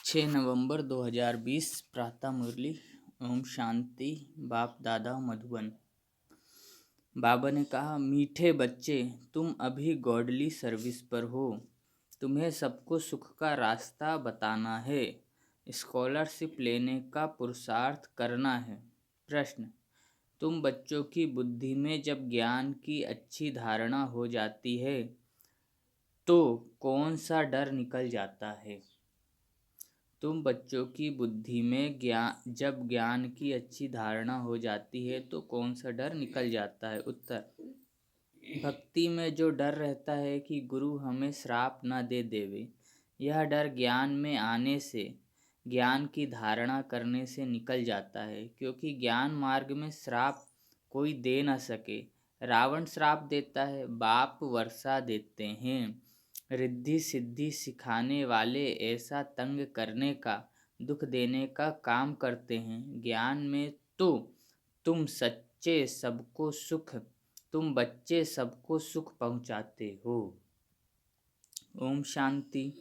6 नवंबर 2020 प्रातः मुरली। ओम शांति। बाप दादा मधुबन। बाबा ने कहा, मीठे बच्चे, तुम अभी गॉडली सर्विस पर हो। तुम्हें सबको सुख का रास्ता बताना है, स्कॉलरशिप लेने का पुरुषार्थ करना है। प्रश्न: तुम बच्चों की बुद्धि में जब ज्ञान की अच्छी धारणा हो जाती है तो कौन सा डर निकल जाता है? तुम बच्चों की बुद्धि में जब ज्ञान की अच्छी धारणा हो जाती है तो कौन सा डर निकल जाता है? उत्तर: भक्ति में जो डर रहता है कि गुरु हमें श्राप न दे देवे, यह डर ज्ञान में आने से, ज्ञान की धारणा करने से निकल जाता है, क्योंकि ज्ञान मार्ग में श्राप कोई दे न सके। रावण श्राप देता है, बाप वर्षा देते हैं, रिद्धि सिद्धि सिखाने वाले ऐसा तंग करने का, दुख देने का काम करते हैं। ज्ञान में तो तुम सच्चे सबको सुख, तुम बच्चे सबको सुख पहुंचाते हो। ओम शांति।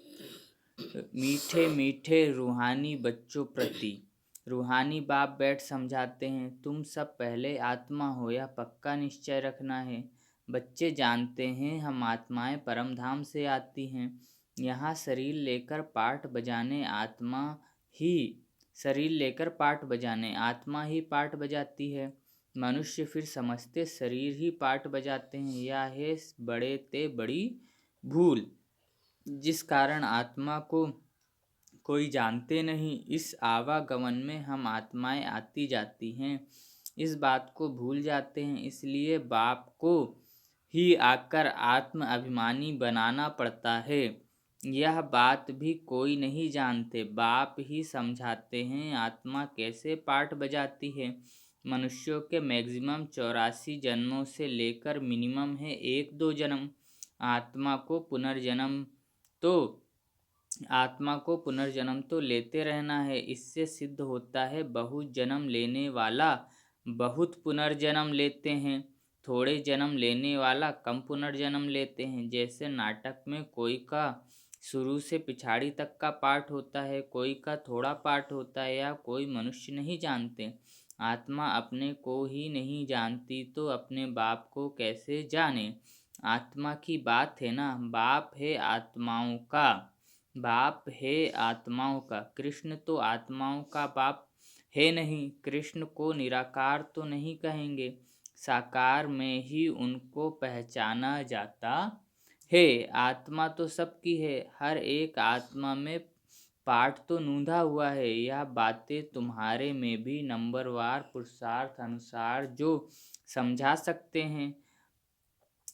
मीठे मीठे रूहानी बच्चों प्रति रूहानी बाप बैठ समझाते हैं, तुम सब पहले आत्मा हो, यह पक्का निश्चय रखना है। बच्चे जानते हैं हम आत्माएं परम धाम से आती हैं। यहाँ शरीर लेकर पाठ बजाने आत्मा ही पाठ बजाती है। मनुष्य फिर समझते शरीर ही पाठ बजाते हैं। यह है बड़े ते बड़ी भूल, जिस कारण आत्मा को कोई जानते नहीं। इस आवागमन में हम आत्माएं आती जाती हैं, इस बात को भूल जाते हैं। इसलिए बाप को ही आकर आत्म अभिमानी बनाना पड़ता है। यह बात भी कोई नहीं जानते, बाप ही समझाते हैं आत्मा कैसे पाठ बजाती है। मनुष्यों के मैक्सिमम 84 जन्मों से लेकर मिनिमम है 1-2 जन्म। आत्मा को पुनर्जन्म तो लेते रहना है। इससे सिद्ध होता है बहुत जन्म लेने वाला बहुत पुनर्जन्म लेते हैं, थोड़े जन्म लेने वाला कम पुनर्जन्म लेते हैं। जैसे नाटक में कोई का शुरू से पिछाड़ी तक का पाठ होता है, कोई का थोड़ा पाठ होता है, या कोई मनुष्य नहीं जानते। आत्मा अपने को ही नहीं जानती तो अपने बाप को कैसे जाने? आत्मा की बात है ना। बाप है आत्माओं का। कृष्ण तो आत्माओं का बाप है नहीं। कृष्ण को निराकार तो नहीं कहेंगे, साकार में ही उनको पहचाना जाता है। आत्मा तो सबकी है, हर एक आत्मा में पाठ तो नूंधा हुआ है। यह बातें तुम्हारे में भी नंबरवार पुरुषार्थ अनुसार जो समझा सकते हैं।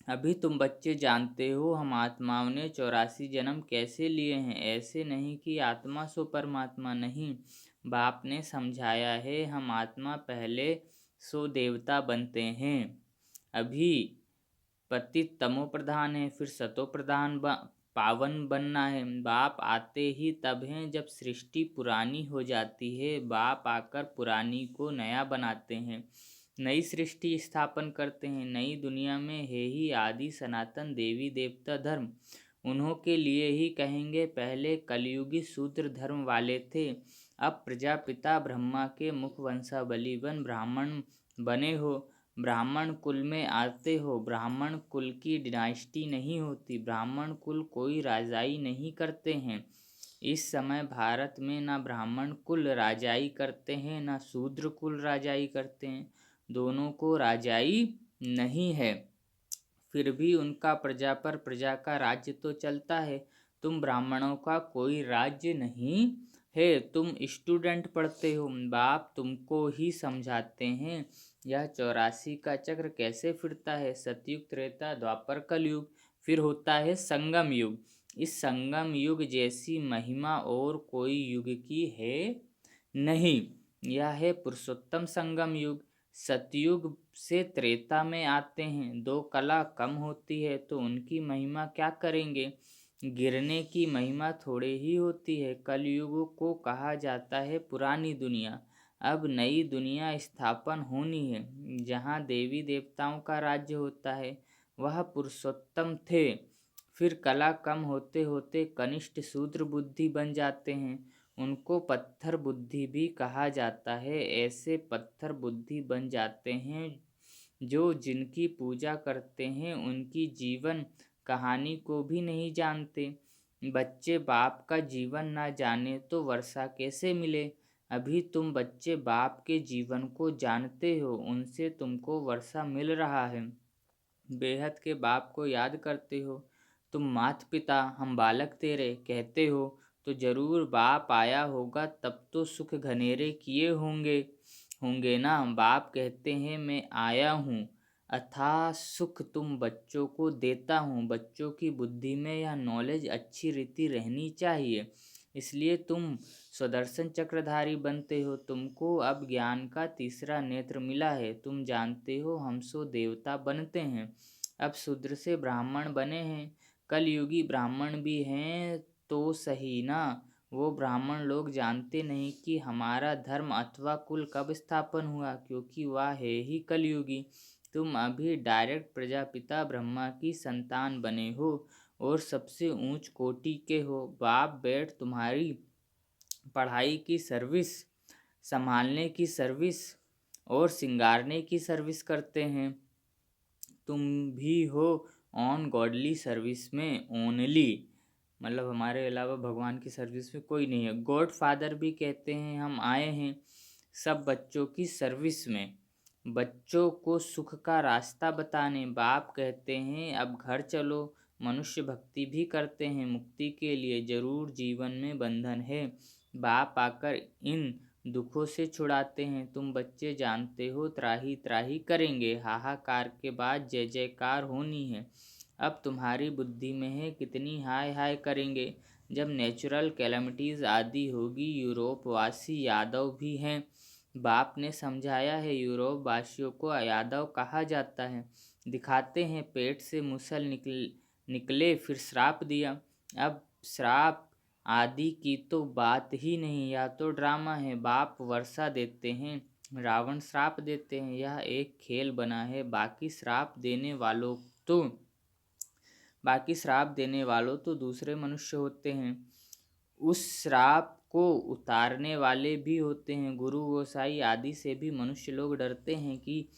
अभी तुम बच्चे जानते हो हम आत्माओं ने 84 जन्म कैसे लिए हैं। ऐसे नहीं कि आत्मा सो परमात्मा, नहीं। बाप ने समझाया है हम आत्मा पहले सो देवता बनते हैं। अभी पतित तमो प्रधान है, फिर सतो प्रधान पावन बनना है। बाप आते ही तब हैं जब सृष्टि पुरानी हो जाती है। बाप आकर पुरानी को नया बनाते हैं, नई सृष्टि स्थापन करते हैं। नई दुनिया में है ही आदि सनातन देवी देवता धर्म। उन्हों के लिए ही कहेंगे, पहले कलयुगी शूद्र धर्म वाले थे, अब प्रजापिता ब्रह्मा के मुख वंशावली बन ब्राह्मण बने हो। ब्राह्मण कुल में आते हो। ब्राह्मण कुल की डिनाइस्टी नहीं होती। ब्राह्मण कुल कोई राजाई नहीं करते हैं। इस समय भारत में ना ब्राह्मण कुल राजाई करते हैं, ना शूद्र कुल राजाई करते हैं। दोनों को राजाई नहीं है, फिर भी उनका प्रजा पर प्रजा का राज्य तो चलता है। तुम ब्राह्मणों का कोई राज्य नहीं है, तुम स्टूडेंट पढ़ते हो। बाप तुमको ही समझाते हैं यह 84 का चक्र कैसे फिरता है। सतयुग, त्रेता, द्वापर, कलयुग, फिर होता है संगम युग। इस संगम युग जैसी महिमा और कोई युग की है नहीं। यह है पुरुषोत्तम संगम युग। सतयुग से त्रेता में आते हैं, 2 कला कम होती है तो उनकी महिमा क्या करेंगे। गिरने की महिमा थोड़े ही होती है। कलयुग को कहा जाता है पुरानी दुनिया। अब नई दुनिया स्थापन होनी है, जहाँ देवी देवताओं का राज्य होता है। वह पुरुषोत्तम थे, फिर कला कम होते होते कनिष्ठ शूद्र बुद्धि बन जाते हैं। उनको पत्थर बुद्धि भी कहा जाता है। ऐसे पत्थर बुद्धि बन जाते हैं जो जिनकी पूजा करते हैं उनकी जीवन कहानी को भी नहीं जानते। बच्चे बाप का जीवन ना जाने तो वर्षा कैसे मिले। अभी तुम बच्चे बाप के जीवन को जानते हो, उनसे तुमको वर्षा मिल रहा है। बेहद के बाप को याद करते हो। तुम मात पिता हम बालक तेरे कहते हो तो जरूर बाप आया होगा, तब तो सुख घनेरे किए होंगे होंगे ना। बाप कहते हैं मैं आया हूँ, अथाह सुख तुम बच्चों को देता हूँ। बच्चों की बुद्धि में यह नॉलेज अच्छी रीति रहनी चाहिए, इसलिए तुम स्वदर्शन चक्रधारी बनते हो। तुमको अब ज्ञान का तीसरा नेत्र मिला है। तुम जानते हो हम सो देवता बनते हैं, अब शूद्र से ब्राह्मण बने हैं। कलयुगी ब्राह्मण भी हैं तो सही ना। वो ब्राह्मण लोग जानते नहीं कि हमारा धर्म अथवा कुल कब स्थापन हुआ, क्योंकि वह है ही कलयुगी। तुम अभी डायरेक्ट प्रजापिता ब्रह्मा की संतान बने हो और सबसे ऊंच कोटि के हो। बाप बैठ तुम्हारी पढ़ाई की सर्विस, संभालने की सर्विस और सिंगारने की सर्विस करते हैं। तुम भी हो ऑन गॉडली सर्विस में ओनली, मतलब हमारे अलावा भगवान की सर्विस में कोई नहीं है। गॉड फादर भी कहते हैं हम आए हैं सब बच्चों की सर्विस में, बच्चों को सुख का रास्ता बताने। बाप कहते हैं अब घर चलो। मनुष्य भक्ति भी करते हैं, मुक्ति के लिए जरूर जीवन में बंधन है। बाप आकर इन दुखों से छुड़ाते हैं। तुम बच्चे जानते हो त्राही त्राही करेंगे, हाहाकार के बाद जय जयकार होनी है। अब तुम्हारी बुद्धि में है कितनी हाय हाय करेंगे। जब नेचुरल कैलेमिटीज़ आदि होगी, यूरोप वासी यादव भी हैं। बाप ने समझाया है, यूरोप वासियों को यादव कहा जाता है। दिखाते हैं पेट से मुसल निकले फिर श्राप दिया। अब श्राप आदि की तो बात ही नहीं, या तो ड्रामा है। बाप वर्षा देते हैं, रावण श्राप देते हैं, यह एक खेल बना है। बाकी श्राप देने वालों तो दूसरे मनुष्य होते हैं, उस श्राप को उतारने वाले भी होते हैं। गुरु गोसाई आदि से भी मनुष्य लोग डरते हैं कि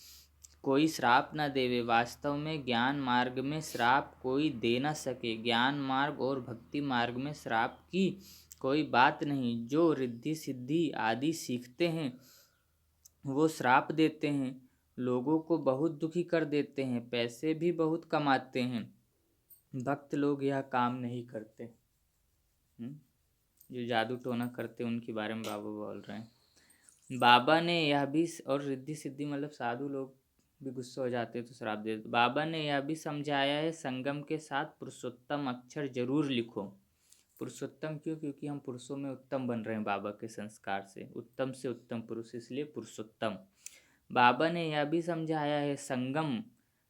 कोई श्राप न देवे। वास्तव में ज्ञान मार्ग में श्राप कोई दे न सके। ज्ञान मार्ग और भक्ति मार्ग में श्राप की कोई बात नहीं। जो रिद्धि सिद्धि आदि सीखते हैं वो श्राप देते हैं, लोगों को बहुत दुखी कर देते हैं, पैसे भी बहुत कमाते हैं। भक्त लोग यह काम नहीं करते। जो जादू टोना करते उनके बारे में बाबा बोल रहे हैं। बाबा ने यह भी, और रिद्धि सिद्धि मतलब साधु लोग भी गुस्सा हो जाते तो श्राप देते। बाबा ने यह भी समझाया है संगम के साथ पुरुषोत्तम अक्षर जरूर लिखो। पुरुषोत्तम क्यों? क्योंकि हम पुरुषों में उत्तम बन रहे हैं बाबा के संस्कार से उत्तम पुरुष, इसलिए पुरुषोत्तम। बाबा ने यह भी समझाया है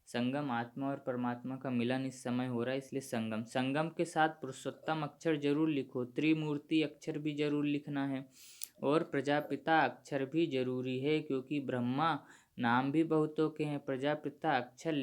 संगम आत्मा और परमात्मा का मिलन इस समय हो रहा है, इसलिए संगम के साथ पुरुषोत्तम अक्षर जरूर लिखो। त्रिमूर्ति अक्षर भी जरूर लिखना है और प्रजापिता अक्षर भी जरूरी है, क्योंकि ब्रह्मा नाम भी बहुतों के हैं। प्रजापिता अक्षर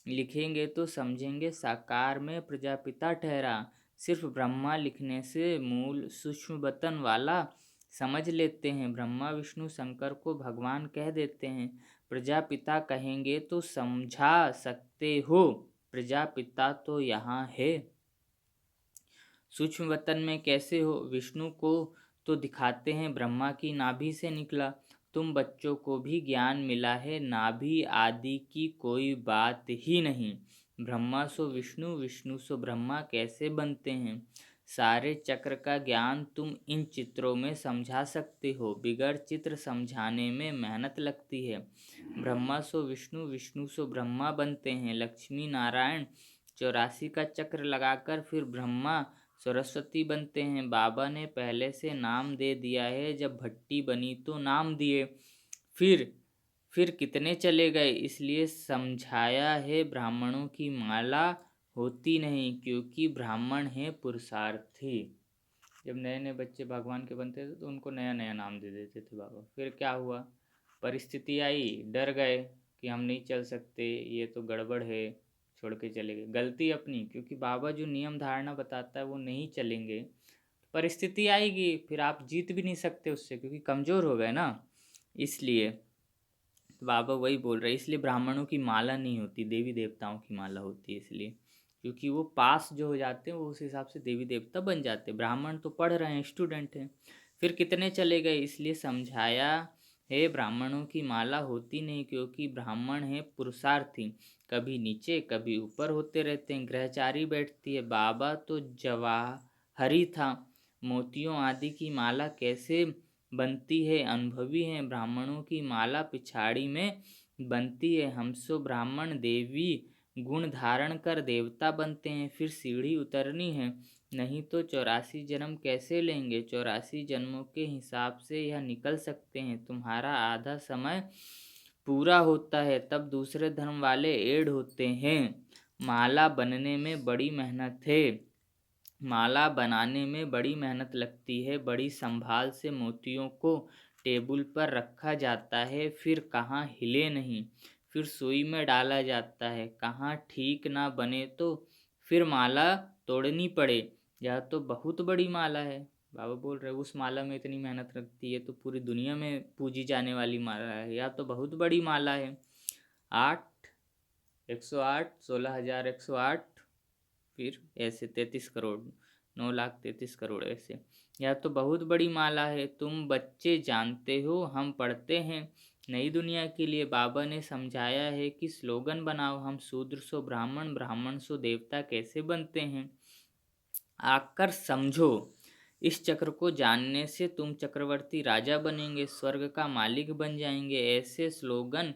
लिखेंगे तो समझेंगे साकार में प्रजापिता ठहरा। सिर्फ ब्रह्मा लिखने से मूल सूक्ष्म बतन वाला समझ लेते हैं। ब्रह्मा विष्णु शंकर को भगवान कह देते हैं। प्रजापिता कहेंगे तो समझा सकते हो, प्रजापिता तो यहाँ है। सूक्ष्म वतन में कैसे हो? विष्णु को तो दिखाते हैं ब्रह्मा की नाभि से निकला। तुम बच्चों को भी ज्ञान मिला है, नाभि आदि की कोई बात ही नहीं। ब्रह्मा सो विष्णु, विष्णु सो ब्रह्मा कैसे बनते हैं? सारे चक्र का ज्ञान तुम इन चित्रों में समझा सकते हो, बिगड़ चित्र समझाने में मेहनत लगती है। ब्रह्मा सो विष्णु, विष्णु सो ब्रह्मा बनते हैं। लक्ष्मी नारायण 84 का चक्र लगाकर फिर ब्रह्मा सरस्वती बनते हैं। बाबा ने पहले से नाम दे दिया है, जब भट्टी बनी तो नाम दिए, फिर कितने चले गए। इसलिए समझाया है ब्राह्मणों की माला होती नहीं, क्योंकि ब्राह्मण है पुरुषार्थी। जब नए नए बच्चे भगवान के बनते थे तो उनको नया नया नाम दे देते थे बाबा। फिर क्या हुआ, परिस्थिति आई, डर गए कि हम नहीं चल सकते, ये तो गड़बड़ है, छोड़ के चले गए। गलती अपनी, क्योंकि बाबा जो नियम धारणा बताता है वो नहीं चलेंगे, परिस्थिति आएगी, फिर आप जीत भी नहीं सकते उससे, क्योंकि कमज़ोर हो गए ना। इसलिए तो बाबा वही बोल रहे, इसलिए ब्राह्मणों की माला नहीं होती, देवी देवताओं की माला होती है। इसलिए क्योंकि वो पास जो हो जाते हैं वो उस हिसाब से देवी देवता बन जाते हैं। ब्राह्मण तो पढ़ रहे हैं, स्टूडेंट हैं, फिर कितने चले गए। इसलिए समझाया है, ब्राह्मणों की माला होती नहीं, क्योंकि ब्राह्मण है पुरुषार्थी, कभी नीचे कभी ऊपर होते रहते हैं। ग्रहचारी बैठती है। बाबा तो जवाहरी था, मोतियों आदि की माला कैसे बनती है, अनुभवी हैं। ब्राह्मणों की माला पिछाड़ी में बनती है। हम सो ब्राह्मण देवी गुण धारण कर देवता बनते हैं, फिर सीढ़ी उतरनी है, नहीं तो 84 जन्म कैसे लेंगे। 84 जन्मों के हिसाब से यह निकल सकते हैं। तुम्हारा आधा समय पूरा होता है, तब दूसरे धर्म वाले ऐड होते हैं। माला बनने में बड़ी मेहनत है, माला बनाने में बड़ी मेहनत लगती है। बड़ी संभाल से मोतियों को टेबल पर रखा जाता है, फिर कहाँ हिले नहीं, फिर सुई में डाला जाता है। कहाँ ठीक ना बने तो फिर माला तोड़नी पड़े। यह तो बहुत बड़ी माला है। बाबा बोल रहे उस माला में इतनी मेहनत लगती है तो पूरी दुनिया में पूजी जाने वाली माला है, यह तो बहुत बड़ी माला है। 108 16,108, फिर ऐसे 33 करोड़, 9,33,00,000 ऐसे। यह तो बहुत बड़ी माला है। तुम बच्चे जानते हो, हम पढ़ते हैं। नई दुनिया के लिए बाबा ने समझाया है कि स्लोगन बनाओ, हम शूद्र सो ब्राह्मण, ब्राह्मण सो देवता कैसे बनते हैं, आकर समझो। इस चक्र को जानने से तुम चक्रवर्ती राजा बनेंगे, स्वर्ग का मालिक बन जाएंगे। ऐसे स्लोगन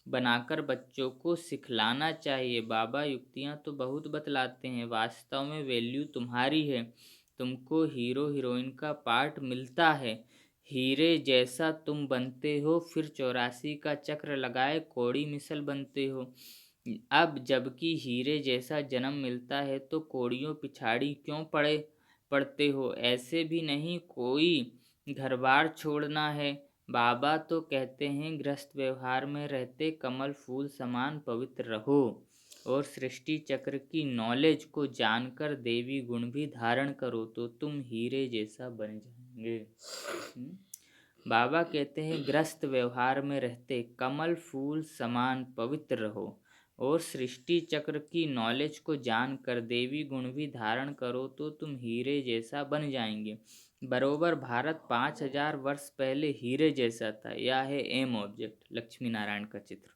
बनाकर बच्चों को सिखलाना चाहिए। बाबा युक्तियाँ तो बहुत बतलाते हैं, वास्तव में वैल्यू तुम्हारी है। तुमको हीरो हीरोइन का पार्ट मिलता है, हीरे जैसा तुम बनते हो, फिर 84 का चक्र लगाए कौड़ी मिसल बनते हो। अब जबकि हीरे जैसा जन्म मिलता है तो कौड़ियों पिछाड़ी क्यों पड़ते हो। ऐसे भी नहीं कोई घर बार छोड़ना है। बाबा तो कहते हैं गृहस्थ व्यवहार में रहते कमल फूल समान पवित्र रहो, और सृष्टि चक्र की नॉलेज को जानकर देवी गुण भी धारण करो, तो तुम हीरे जैसा बन जाएंगे। बाबा कहते हैं गृहस्थ व्यवहार में रहते कमल फूल समान पवित्र रहो, और सृष्टि चक्र की नॉलेज को जानकर देवी गुण भी धारण करो, तो तुम हीरे जैसा बन जाएंगे। बरोबर भारत 5,000 वर्ष पहले हीरे जैसा था। यह है एम ऑब्जेक्ट, लक्ष्मी नारायण का चित्र।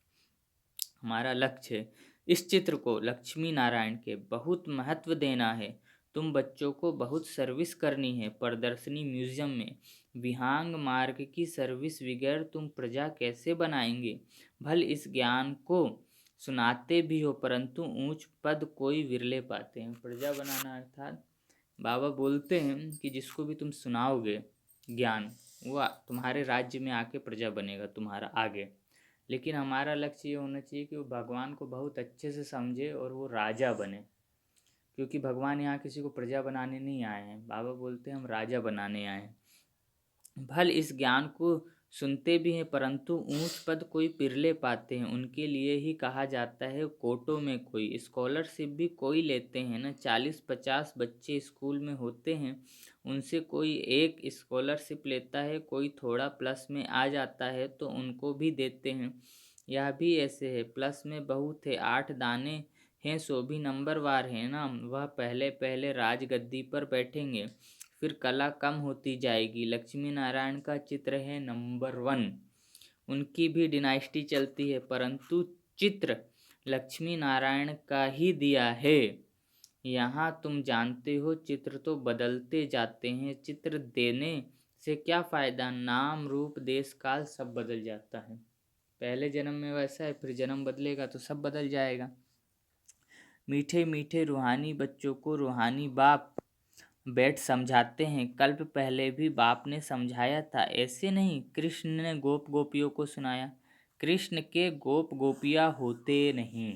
हमारा लक्ष्य है इस चित्र को लक्ष्मी नारायण के बहुत महत्व देना है। तुम बच्चों को बहुत सर्विस करनी है। प्रदर्शनी म्यूजियम में विहांग मार्ग की सर्विस बगैर तुम प्रजा कैसे बनाएंगे। भल इस ज्ञान को सुनाते भी हो, परंतु ऊंच पद कोई विरले पाते हैं। प्रजा बनाना अर्थात बाबा बोलते हैं कि जिसको भी तुम सुनाओगे ज्ञान, वो तुम्हारे राज्य में आके प्रजा बनेगा तुम्हारा आगे। लेकिन हमारा लक्ष्य ये होना चाहिए कि वो भगवान को बहुत अच्छे से समझे और वो राजा बने, क्योंकि भगवान यहाँ किसी को प्रजा बनाने नहीं आए हैं। बाबा बोलते हैं हम राजा बनाने आए हैं। भल इस ज्ञान को सुनते भी हैं, परंतु ऊंच पद कोई पिरले पाते हैं। उनके लिए ही कहा जाता है कोटों में कोई, स्कॉलरशिप भी कोई लेते हैं ना। 40-50 बच्चे स्कूल में होते हैं, उनसे कोई एक स्कॉलरशिप लेता है, कोई थोड़ा प्लस में आ जाता है तो उनको भी देते हैं। यह भी ऐसे है, प्लस में बहुत है, 8 दाने हैं सो भी नंबरवार है ना। वह पहले पहले राजगद्दी पर बैठेंगे, फिर कला कम होती जाएगी। लक्ष्मी नारायण का चित्र है नंबर 1, उनकी भी डिनाइस्टी चलती है, परंतु चित्र लक्ष्मी नारायण का ही दिया है। यहाँ तुम जानते हो चित्र तो बदलते जाते हैं, चित्र देने से क्या फ़ायदा, नाम रूप देश काल सब बदल जाता है। पहले जन्म में वैसा है, फिर जन्म बदलेगा तो सब बदल जाएगा। मीठे मीठे रूहानी बच्चों को रूहानी बाप बैठ समझाते हैं। कल्प पहले भी बाप ने समझाया था, ऐसे नहीं कृष्ण ने गोप गोपियों को सुनाया। कृष्ण के गोप गोपियाँ होते नहीं,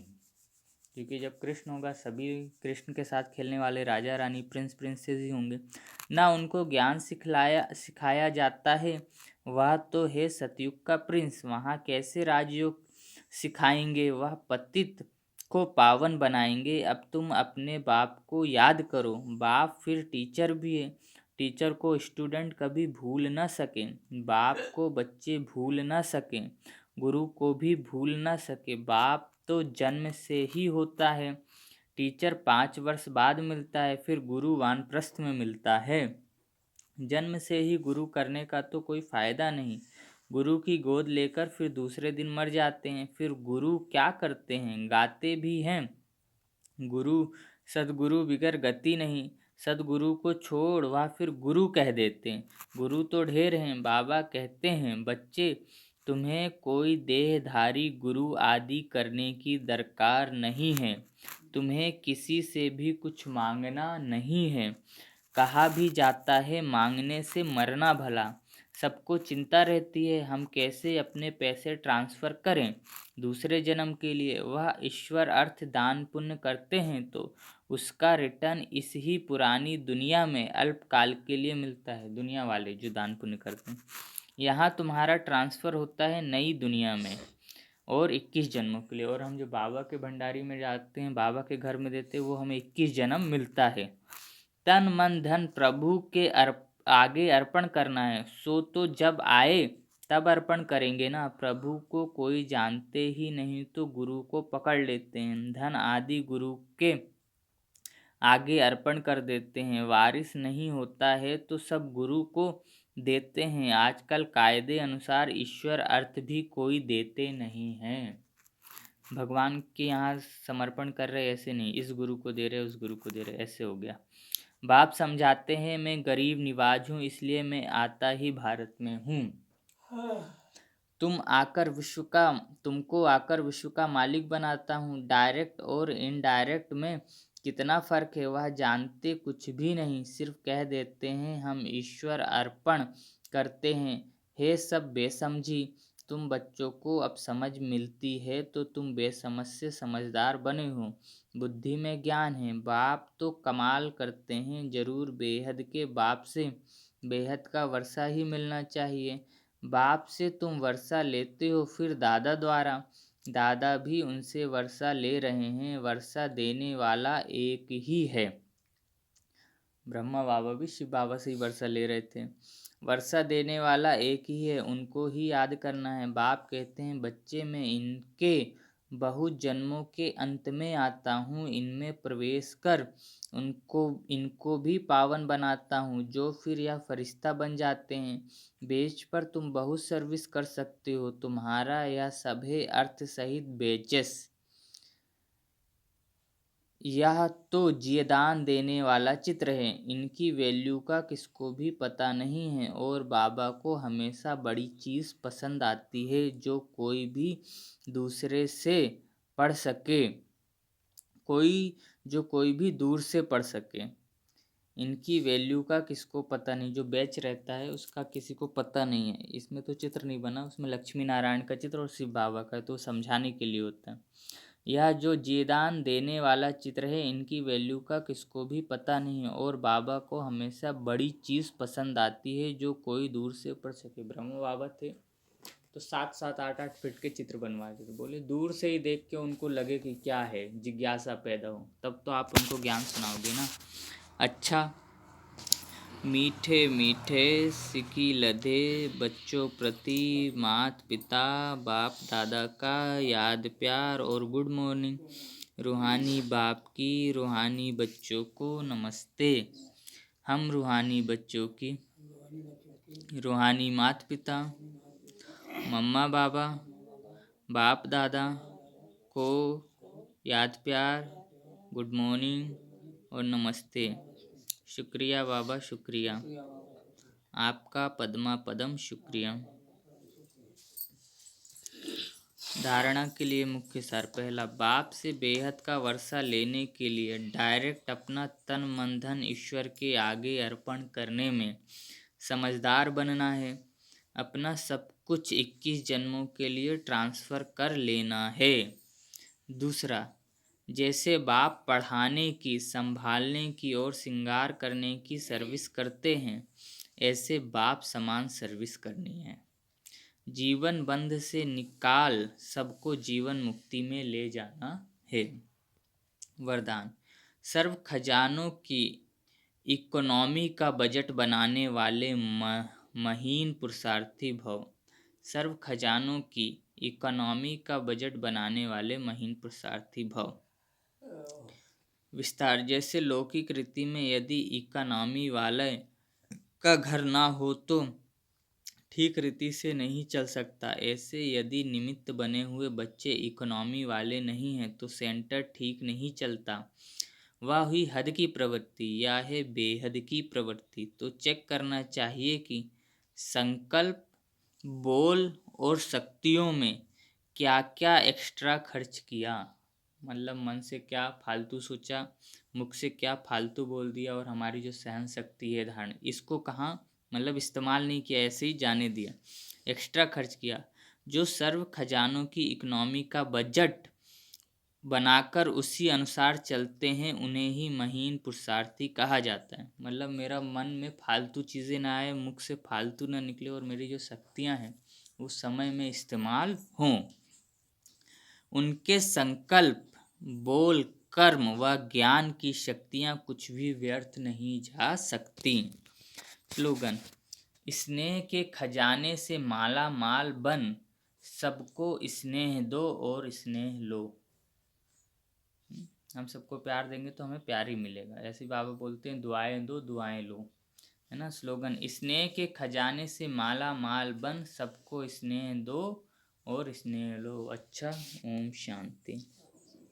क्योंकि जब कृष्ण होगा सभी कृष्ण के साथ खेलने वाले राजा रानी प्रिंस प्रिंसेस ही होंगे ना। उनको ज्ञान सिखाया जाता है। वह तो है सतयुग का प्रिंस, वहाँ कैसे राजयोग सिखाएंगे। वह पतित को पावन बनाएंगे। अब तुम अपने बाप को याद करो, बाप फिर टीचर भी है। टीचर को स्टूडेंट कभी भूल न सकें, बाप को बच्चे भूल न सकें, गुरु को भी भूल न सके। बाप तो जन्म से ही होता है, टीचर 5 वर्ष बाद मिलता है, फिर गुरु वानप्रस्थ में मिलता है। जन्म से ही गुरु करने का तो कोई फ़ायदा नहीं। गुरु की गोद लेकर फिर दूसरे दिन मर जाते हैं। फिर गुरु क्या करते हैं? गाते भी हैं, गुरु सदगुरु बिगर गति नहीं। सदगुरु को छोड़ वह फिर गुरु कह देते हैं। गुरु तो ढेर हैं। बाबा कहते हैं, बच्चे तुम्हें कोई देहधारी गुरु आदि करने की दरकार नहीं है, तुम्हें किसी से भी कुछ मांगना नहीं है। कहा भी जाता है, मांगने से मरना भला। सबको चिंता रहती है, हम कैसे अपने पैसे ट्रांसफ़र करें दूसरे जन्म के लिए। वह ईश्वर अर्थ दान पुण्य करते हैं तो उसका रिटर्न इस ही पुरानी दुनिया में अल्पकाल के लिए मिलता है। दुनिया वाले जो दान पुण्य करते हैं, यहाँ तुम्हारा ट्रांसफ़र होता है नई दुनिया में और 21 जन्मों के लिए। और हम जो बाबा के भंडारी में जाते हैं, बाबा के घर में देते हैं, वो हमें 21 जन्म मिलता है। तन मन धन प्रभु के आगे अर्पण करना है। सो तो जब आए तब अर्पण करेंगे ना। प्रभु को कोई जानते ही नहीं तो गुरु को पकड़ लेते हैं, धन आदि गुरु के आगे अर्पण कर देते हैं। वारिस नहीं होता है तो सब गुरु को देते हैं। आजकल कायदे अनुसार ईश्वर अर्थ भी कोई देते नहीं हैं। भगवान के यहाँ समर्पण कर रहे, ऐसे नहीं इस गुरु को दे रहे उस गुरु को दे रहे, ऐसे हो गया। बाप समझाते हैं, मैं गरीब निवाज हूँ, इसलिए मैं आता ही भारत में हूँ। तुमको आकर विश्व का मालिक बनाता हूँ। डायरेक्ट और इनडायरेक्ट में कितना फ़र्क है वह जानते कुछ भी नहीं, सिर्फ कह देते हैं हम ईश्वर अर्पण करते हैं। हे सब बेसमझी, तुम बच्चों को अब समझ मिलती है तो तुम बेसमझ से समझदार बने हो। बुद्धि में ज्ञान है। बाप तो कमाल करते हैं, ज़रूर बेहद के बाप से बेहद का वर्षा ही मिलना चाहिए। बाप से तुम वर्षा लेते हो, फिर दादा द्वारा, दादा भी उनसे वर्षा ले रहे हैं। वर्षा देने वाला एक ही है। ब्रह्मा बाबा भी शिव बाबा से ही वर्षा ले रहे थे। वर्षा देने वाला एक ही है, उनको ही याद करना है। बाप कहते हैं, बच्चे मैं इनके बहुत जन्मों के अंत में आता हूँ, इनमें प्रवेश कर इनको भी पावन बनाता हूँ, जो फिर यह फरिश्ता बन जाते हैं। बेच पर तुम बहुत सर्विस कर सकते हो, तुम्हारा यह सब है अर्थ सहित बेचस। यह तो जियदान देने वाला चित्र है, इनकी वैल्यू का किसको भी पता नहीं है। और बाबा को हमेशा बड़ी चीज़ पसंद आती है, जो कोई भी दूसरे से पढ़ सके, कोई भी दूर से पढ़ सके। इनकी वैल्यू का किसको पता नहीं, जो बैच रहता है उसका किसी को पता नहीं है। इसमें तो चित्र नहीं बना, उसमें लक्ष्मी नारायण का चित्र और शिव बाबा का, तो समझाने के लिए होता है। यह जो जीदान देने वाला चित्र है, इनकी वैल्यू का किसको भी पता नहीं है। और बाबा को हमेशा बड़ी चीज़ पसंद आती है, जो कोई दूर से पढ़ सके। ब्रह्म बाबा थे तो 7-7, 8-8 फीट के चित्र बनवाते थे। बोले दूर से ही देख के उनको लगे कि क्या है, जिज्ञासा पैदा हो, तब तो आप उनको ज्ञान सुनाओगे ना। अच्छा, मीठे मीठे सिकी लधे बच्चों प्रति माता पिता बाप दादा का याद प्यार और गुड मॉर्निंग। रूहानी बाप की रूहानी बच्चों को नमस्ते। हम रूहानी बच्चों की रूहानी माता पिता, मम्मा बाबा, बाप दादा को याद प्यार, गुड मॉर्निंग और नमस्ते। शुक्रिया बाबा, शुक्रिया आपका, पद्मा पदम शुक्रिया। धारणा के लिए मुख्य सार। पहला, बाप से बेहद का वर्षा लेने के लिए डायरेक्ट अपना तन मन धन ईश्वर के आगे अर्पण करने में समझदार बनना है। अपना सब कुछ 21 जन्मों के लिए ट्रांसफ़र कर लेना है। दूसरा, जैसे बाप पढ़ाने की, संभालने की और श्रृंगार करने की सर्विस करते हैं, ऐसे बाप समान सर्विस करनी है। जीवन बंध से निकाल सबको जीवन मुक्ति में ले जाना है। वरदान, सर्व खजानों की इकोनॉमी का बजट बनाने वाले महीन पुरुषार्थी भव। सर्व खजानों की इकोनॉमी का बजट बनाने वाले महीन पुरुषार्थी भव। विस्तार, जैसे लौकिक रीति में यदि इकोनॉमी वाले का घर ना हो तो ठीक रीति से नहीं चल सकता, ऐसे यदि निमित्त बने हुए बच्चे इकोनॉमी वाले नहीं हैं तो सेंटर ठीक नहीं चलता। वह हुई हद की प्रवृत्ति या है बेहद की प्रवृत्ति। तो चेक करना चाहिए कि संकल्प, बोल और शक्तियों में क्या क्या एक्स्ट्रा खर्च किया, मतलब मन से क्या फालतू सोचा, मुख से क्या फालतू बोल दिया, और हमारी जो सहन शक्ति है धारण, इसको कहाँ मतलब इस्तेमाल नहीं किया, ऐसे ही जाने दिया, एक्स्ट्रा खर्च किया। जो सर्व खजानों की इकोनॉमी का बजट बनाकर उसी अनुसार चलते हैं उन्हें ही महीन पुरुषार्थी कहा जाता है। मतलब मेरा मन में फालतू चीज़ें ना आए, मुख से फालतू ना निकले, और मेरी जो शक्तियाँ हैं उस समय में इस्तेमाल हों। उनके संकल्प, बोल, कर्म व ज्ञान की शक्तियाँ कुछ भी व्यर्थ नहीं जा सकती। स्लोगन, स्नेह के खजाने से माला माल बन, सबको स्नेह दो और स्नेह लो। हम सबको प्यार देंगे तो हमें प्यार ही मिलेगा, ऐसे बाबा बोलते हैं, दुआएं दो दुआएं लो, है ना। स्लोगन, स्नेह के खजाने से माला माल बन, सबको स्नेह दो और स्नेह लो। अच्छा, ओम शांति।